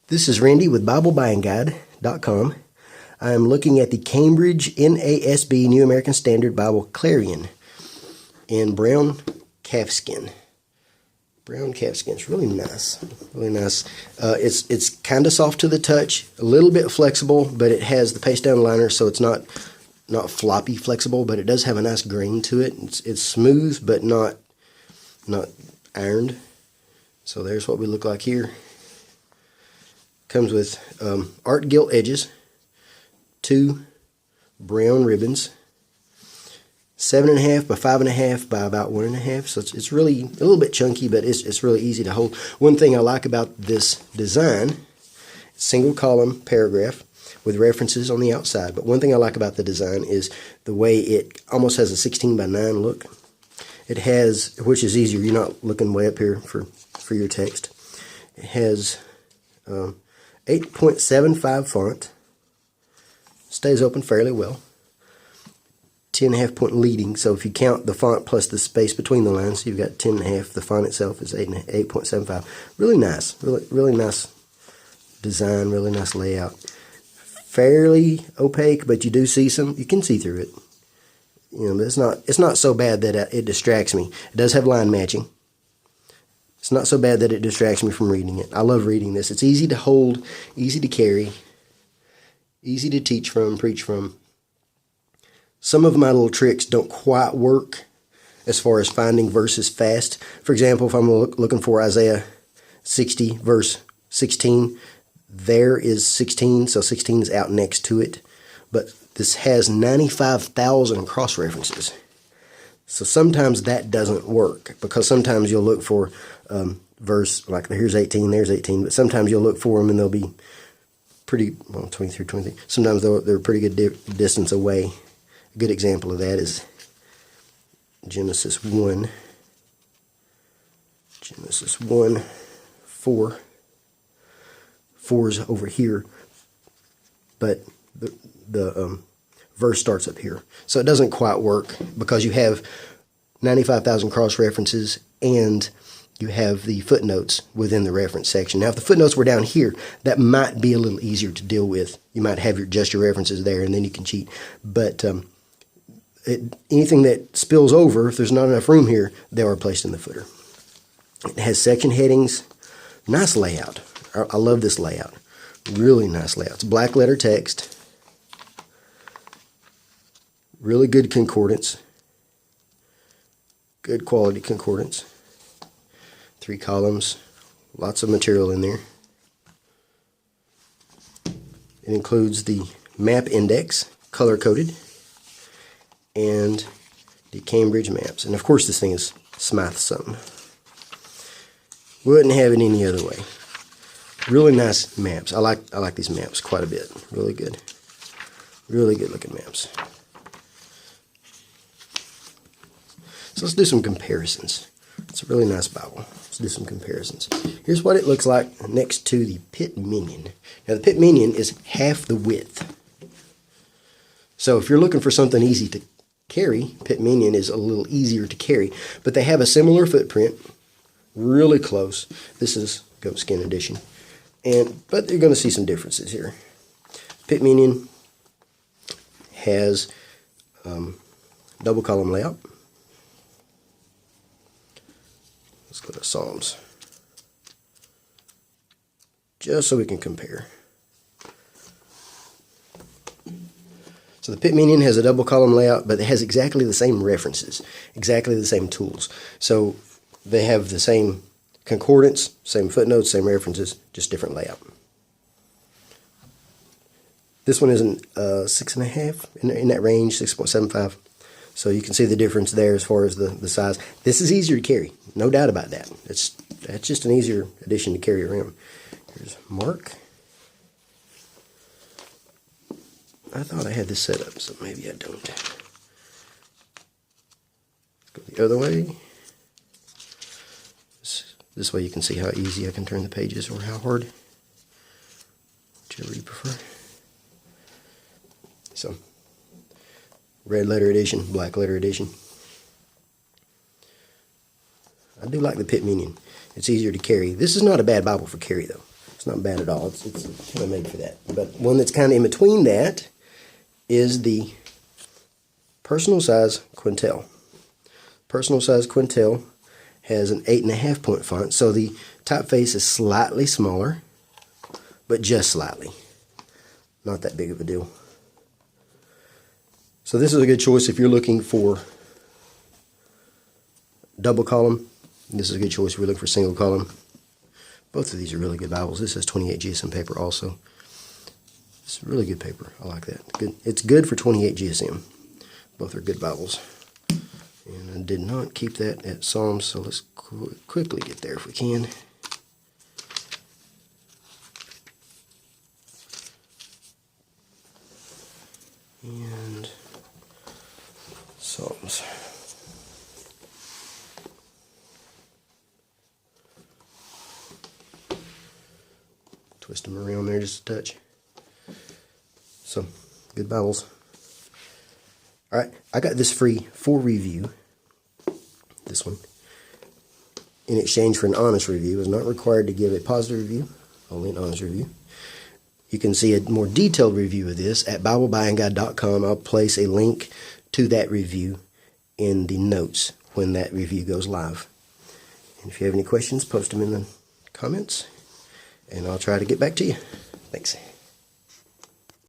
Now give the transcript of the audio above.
This is Randy with BibleBuyingGuide.com. I'm looking at the Cambridge NASB New American Standard Bible Clarion in brown calfskin. Brown calfskin. It's really nice. Really nice. It's kind of soft to the touch, a little bit flexible, but it has the paste down liner, so it's not floppy flexible, but it does have a nice grain to it. It's smooth, but not ironed. So there's what we look like here. Comes with art gilt edges, 2 brown ribbons, 7.5 by 5.5 by about 1.5. So it's really a little bit chunky, but it's really easy to hold. One thing I like about this design, single column paragraph with references on the outside. But one thing I like about the design is the way it almost has a 16 by 9 look. It has, which is easier. You're not looking way up here for your text. It has 8.75 font, stays open fairly well, 10.5 point leading, so if you count the font plus the space between the lines, you've got 10.5. The font itself is 8.75. Really nice, really nice design, really nice layout. Fairly opaque, but you do see you can see through it. You know, but it's not so bad that it distracts me. It does have line matching. It's not so bad that it distracts me from reading it. I love reading this. It's easy to hold, easy to carry, easy to teach from, preach from. Some of my little tricks don't quite work as far as finding verses fast. For example, if I'm looking for Isaiah 60, verse 16, there is 16, so 16 is out next to it. But this has 95,000 cross-references. So sometimes that doesn't work, because sometimes you'll look for verse, like here's 18, there's 18, but sometimes you'll look for them and they'll be pretty, well, 23, 23. Sometimes they're a pretty good distance away. A good example of that is Genesis 1. Genesis 1, 4. 4's over here, but the verse starts up here. So it doesn't quite work because you have 95,000 cross-references and you have the footnotes within the reference section. Now, if the footnotes were down here, that might be a little easier to deal with. You might have just your references there, and then you can cheat. But anything that spills over, if there's not enough room here, they are placed in the footer. It has section headings. Nice layout. I love this layout. Really nice layout. It's black letter text. Really good concordance. Good quality concordance. 3 columns. Lots of material in there. It includes the map index, color-coded, and the Cambridge maps. And of course this thing is Smyth-sewn. Wouldn't have it any other way. Really nice maps. I like these maps quite a bit. Really good. Really good looking maps. So let's do some comparisons. It's a really nice Bible. Let's do some comparisons. Here's what it looks like next to the Pitt Minion. Now the Pitt Minion is half the width. So if you're looking for something easy to carry, Pitt Minion is a little easier to carry. But they have a similar footprint. Really close. This is goatskin edition. But you're going to see some differences here. Pitt Minion has double column layout. Let's go to Psalms, just so we can compare. So the Pitt Minion has a double column layout, but it has exactly the same references, exactly the same tools. So they have the same concordance, same footnotes, same references, just different layout. This one isn't 6.5 in that range, 6.75. So you can see the difference there as far as the size. This is easier to carry, no doubt about that. That's just an easier addition to carry around. Here's Mark. I thought I had this set up, so maybe I don't. Let's go the other way. This way you can see how easy I can turn the pages, or how hard, whichever you prefer. So, red letter edition, black letter edition. I do like the Pitt Minion. It's easier to carry. This is not a bad Bible for carry, though. It's not bad at all. It's kind of made for that. But one that's kind of in between that is the personal size Quentel. Personal size Quentel has an 8.5 point font, so the typeface is slightly smaller, but just slightly. Not that big of a deal. So this is a good choice if you're looking for double column. This is a good choice if you're looking for single column. Both of these are really good Bibles. This has 28 GSM paper also. It's really good paper. I like that. Good. It's good for 28 GSM. Both are good Bibles. And I did not keep that at Psalms, so let's quickly get there if we can. And Psalms. Twist them around there just a touch. So, good Bibles. Alright, I got this free for review, this one, in exchange for an honest review. It's not required to give a positive review, only an honest review. You can see a more detailed review of this at BibleBuyingGuide.com. I'll place a link to that review in the notes when that review goes live. And if you have any questions, post them in the comments, and I'll try to get back to you. Thanks.